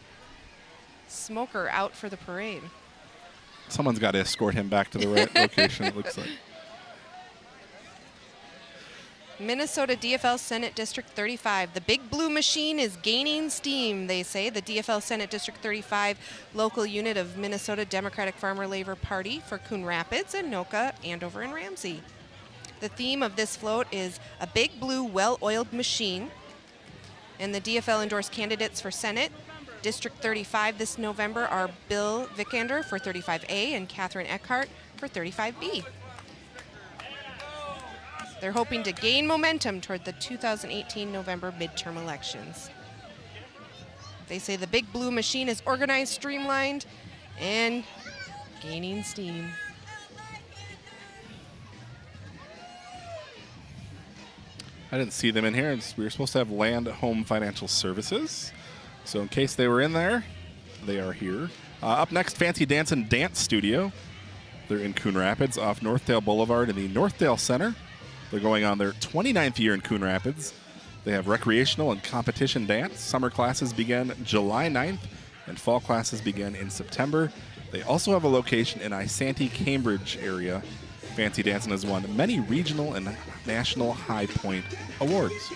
smoker out for the parade. Someone's got to escort him back to the right location, it looks like. Minnesota DFL Senate District 35. The Big Blue Machine is gaining steam, they say. The DFL Senate District 35 local unit of Minnesota Democratic Farmer Labor Party for Coon Rapids, Anoka, Andover, and Ramsey. The theme of this float is a big blue, well-oiled machine. And the DFL endorsed candidates for Senate District 35 this November are Bill Vikander for 35A and Catherine Eckhart for 35B. They're hoping to gain momentum toward the 2018 November midterm elections. They say the Big Blue Machine is organized, streamlined, and gaining steam. I didn't see them in here. We were supposed to have Land Home Financial Services. So in case they were in there, they are here. Up next, Fancy Dancin' Dance Studio. They're in Coon Rapids off Northdale Boulevard in the Northdale Center. They're going on their 29th year in Coon Rapids. They have recreational and competition dance. Summer classes begin July 9th, and fall classes begin in September. They also have a location in Isanti, Cambridge area. Fancy Dancin' has won many regional and national High Point awards.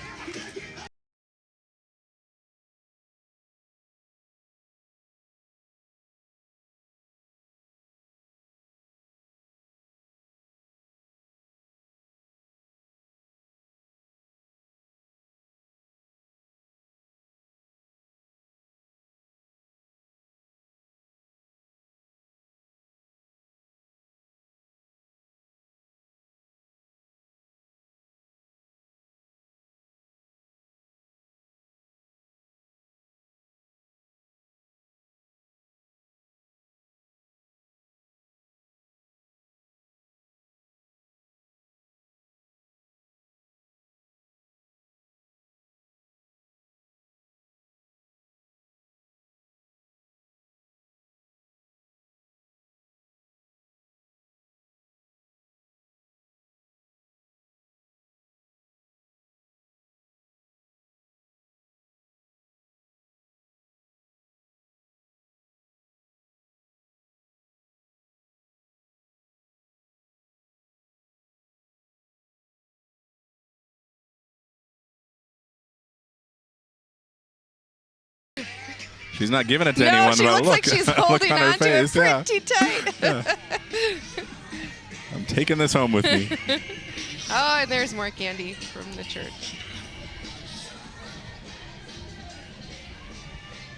She's not giving it to anyone. She looks like she's holding on to it pretty tight. Yeah. I'm taking this home with me. Oh, and there's more candy from the church.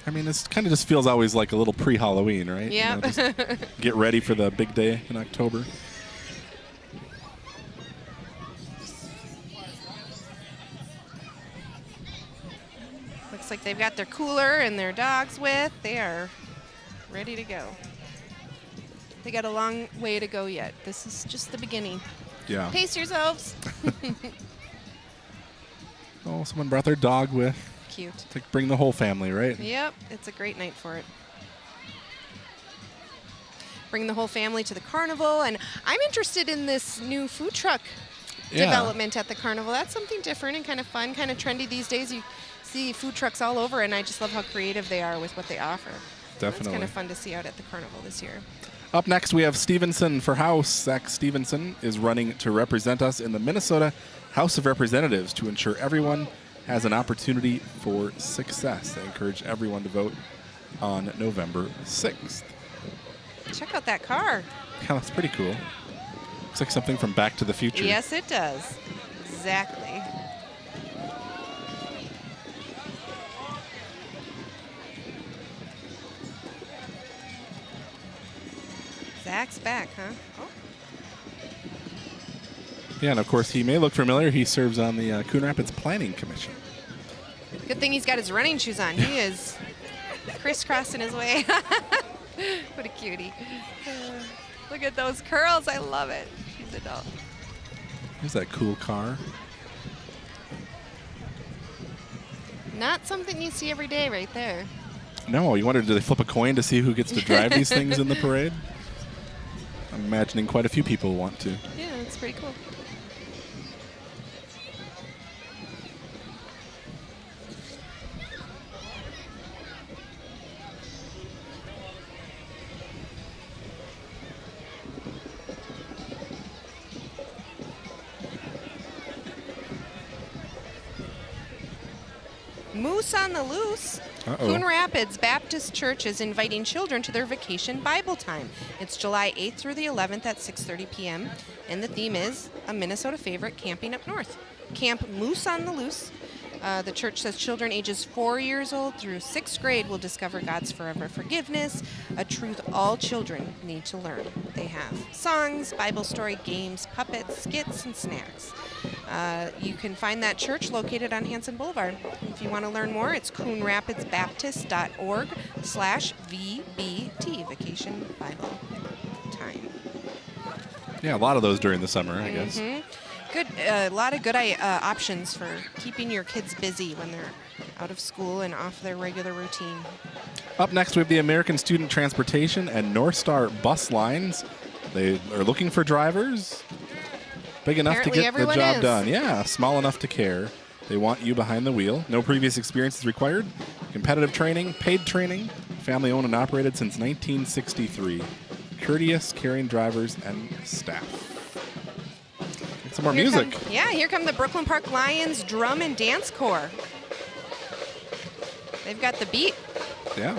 I mean, this kind of just feels always like a little pre-Halloween, right? Yeah. You know, just get ready for the big day in October. Looks like they've got their cooler and their dogs with. They are ready to go. They got a long way to go yet. This is just the beginning. Yeah. Pace yourselves. Oh, someone brought their dog with. Cute. To bring the whole family, right? Yep, it's a great night for it. Bring the whole family to the carnival, and I'm interested in this new food truck development at the carnival. That's something different and kind of fun, kind of trendy these days. You see food trucks all over, and I just love how creative they are with what they offer. Definitely. It's kind of fun to see out at the carnival this year. Up next, we have Stevenson for House. Zach Stevenson is running to represent us in the Minnesota House of Representatives to ensure everyone has an opportunity for success. They encourage everyone to vote on November 6th. Check out that car. Yeah, that's pretty cool. Looks like something from Back to the Future. Yes, it does. Exactly. Zach's back, huh? Oh. Yeah, and of course, he may look familiar. He serves on the Coon Rapids Planning Commission. Good thing he's got his running shoes on. He is crisscrossing his way. What a cutie. Look at those curls. I love it. She's adult. There's that cool car. Not something you see every day right there. No, you wondered, do they flip a coin to see who gets to drive these things in the parade? I'm imagining quite a few people want to. Yeah, it's pretty cool. Moose on the Loose. Coon Rapids Baptist Church is inviting children to their vacation Bible time. It's July 8th through the 11th at 6:30 p.m. And the theme is a Minnesota favorite, camping up north. Camp Moose on the Loose. The church says children ages 4 years old through 6th grade will discover God's forever forgiveness, a truth all children need to learn. They have songs, Bible story, games, puppets, skits, and snacks. You can find that church located on Hanson Boulevard. If you want to learn more, it's coonrapidsbaptist.org/VBT, Vacation Bible Time. Yeah, a lot of those during the summer, I guess. Good, a lot of good options for keeping your kids busy when they're out of school and off their regular routine. Up next, we have the American Student Transportation and North Star Bus Lines. They are looking for drivers big enough Apparently to get the job everyone is. done. Yeah, small enough to care. They want you behind the wheel. No previous experience is required. Competitive training, paid training, family owned and operated since 1963. Courteous, caring drivers and staff. Some more music. Here come the Brooklyn Park Lions Drum and Dance Corps. They've got the beat. Yeah.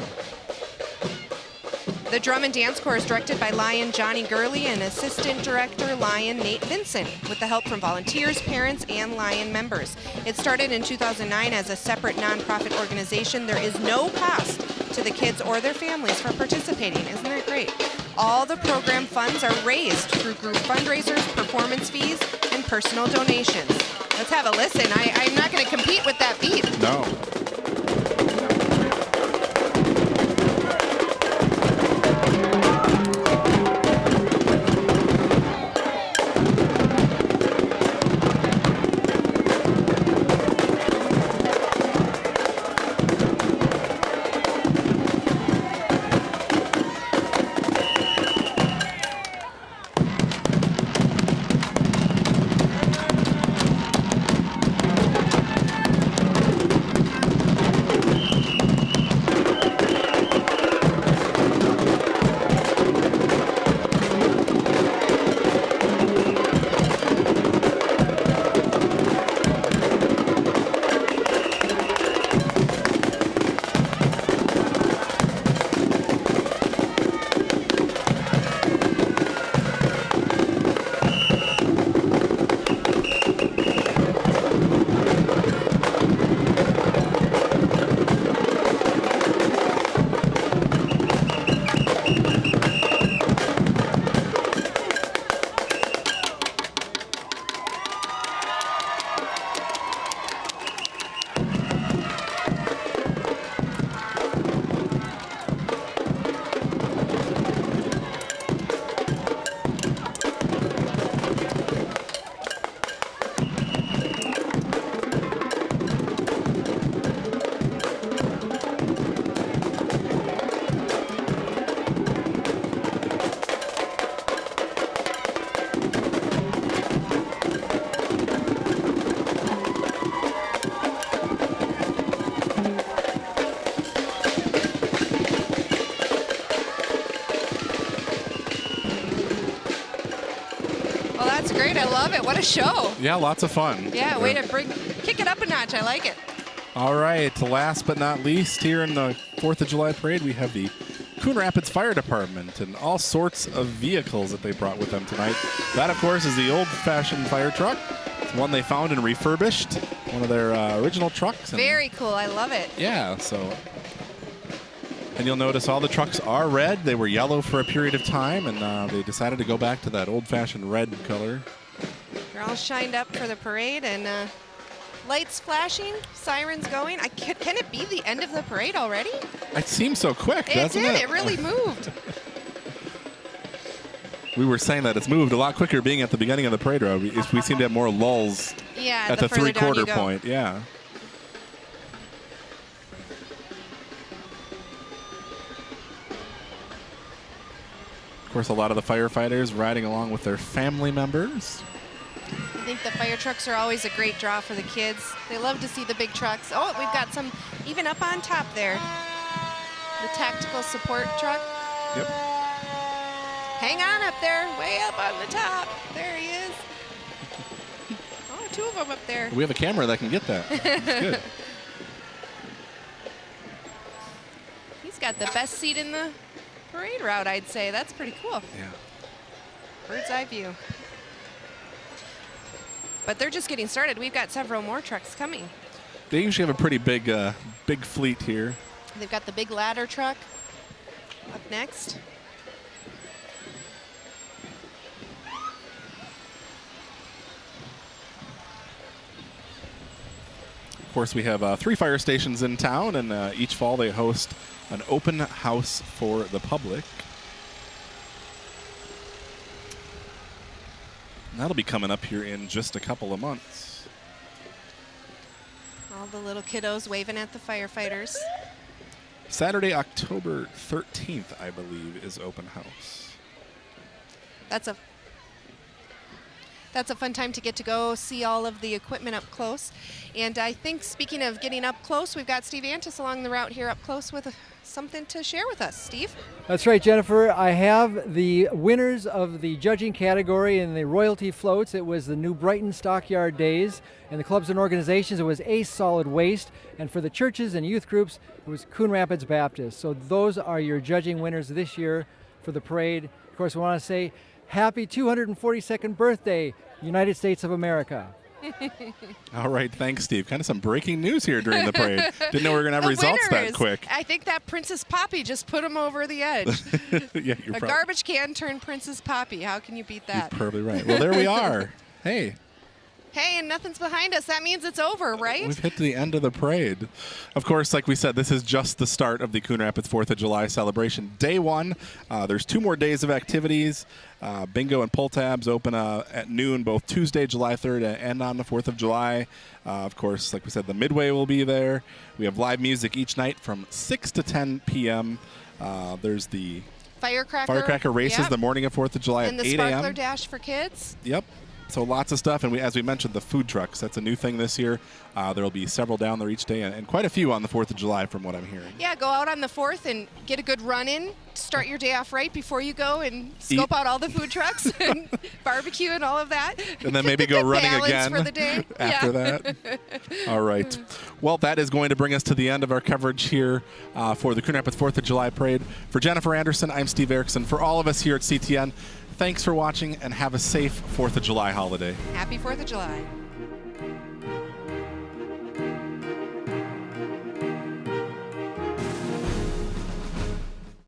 The Drum and Dance Corps is directed by Lion Johnny Gurley and Assistant Director Lion Nate Vinson, with the help from volunteers, parents, and Lion members. It started in 2009 as a separate nonprofit organization. There is no cost to the kids or their families for participating. Isn't that great? All the program funds are raised through group fundraisers, performance fees, and personal donations. Let's have a listen. I'm not going to compete with that beat. No. I love it. What a show. Yeah, lots of fun. Yeah, way to kick it up a notch. I like it. All right, last but not least, here in the 4th of July parade, we have the Coon Rapids Fire Department and all sorts of vehicles that they brought with them tonight. That, of course, is the old-fashioned fire truck. It's one they found and refurbished, one of their original trucks. Very cool. I love it. Yeah, so... And you'll notice all the trucks are red. They were yellow for a period of time, and they decided to go back to that old-fashioned red color. They're all shined up for the parade, and lights flashing, sirens going. Can it be the end of the parade already? It seems so quick, doesn't it? It really moved. We were saying that it's moved a lot quicker being at the beginning of the parade road. We seem to have more lulls at the three-quarter point. Yeah. Of course, a lot of the firefighters riding along with their family members. I think the fire trucks are always a great draw for the kids. They love to see the big trucks. Oh, we've got some even up on top there. The tactical support truck. Yep. Hang on up there, way up on the top. There he is. Oh, two of them up there. We have a camera that can get that. That's good. got the best seat in the parade route, I'd say. That's pretty cool. Yeah. Bird's eye view. But they're just getting started. We've got several more trucks coming. They usually have a pretty big fleet here. They've got the big ladder truck up next. Of course, we have 3 fire stations in town, and each fall they host an open house for the public. And that'll be coming up here in just a couple of months. All the little kiddos waving at the firefighters. Saturday, October 13th, I believe, is open house. That's a fun time to get to go see all of the equipment up close. And I think, speaking of getting up close, we've got Steve Antis along the route here up close with something to share with us. Steve? That's right, Jennifer. I have the winners of the judging category in the royalty floats. It was the New Brighton Stockyard Days. And the clubs and organizations, it was Ace Solid Waste. And for the churches and youth groups, it was Coon Rapids Baptist. So those are your judging winners this year for the parade. Of course, we want to say happy 242nd birthday, United States of America. All right, thanks, Steve. Kind of some breaking news here during the parade. Didn't know we were going to have The results winners. that quick. I think that Princess Poppy just put them over the edge. Yeah, A garbage can turned Princess Poppy. How can you beat that? You're probably right. Well, there we are. Hey. Hey, and nothing's behind us. That means it's over, right? We've hit the end of the parade. Of course, like we said, this is just the start of the Coon Rapids 4th of July celebration. Day 1, there's 2 more days of activities. Bingo and pull tabs open at noon, both Tuesday, July 3rd, and on the 4th of July. Of course, like we said, the Midway will be there. We have live music each night from 6 to 10 p.m. There's the firecracker races the morning of 4th of July and at 8 the a.m. sparkler dash for kids. Yep. So lots of stuff, and as we mentioned, the food trucks. That's a new thing this year. There will be several down there each day, and quite a few on the 4th of July from what I'm hearing. Yeah, go out on the 4th and get a good run in. Start your day off right before you go and scope out all the food trucks and barbecue and all of that. And then maybe go running Balance again for the day. after that. All right. Well, that is going to bring us to the end of our coverage here for the Coon Rapids 4th of July Parade. For Jennifer Anderson, I'm Steve Erickson. For all of us here at CTN, thanks for watching and have a safe 4th of July holiday. Happy 4th of July.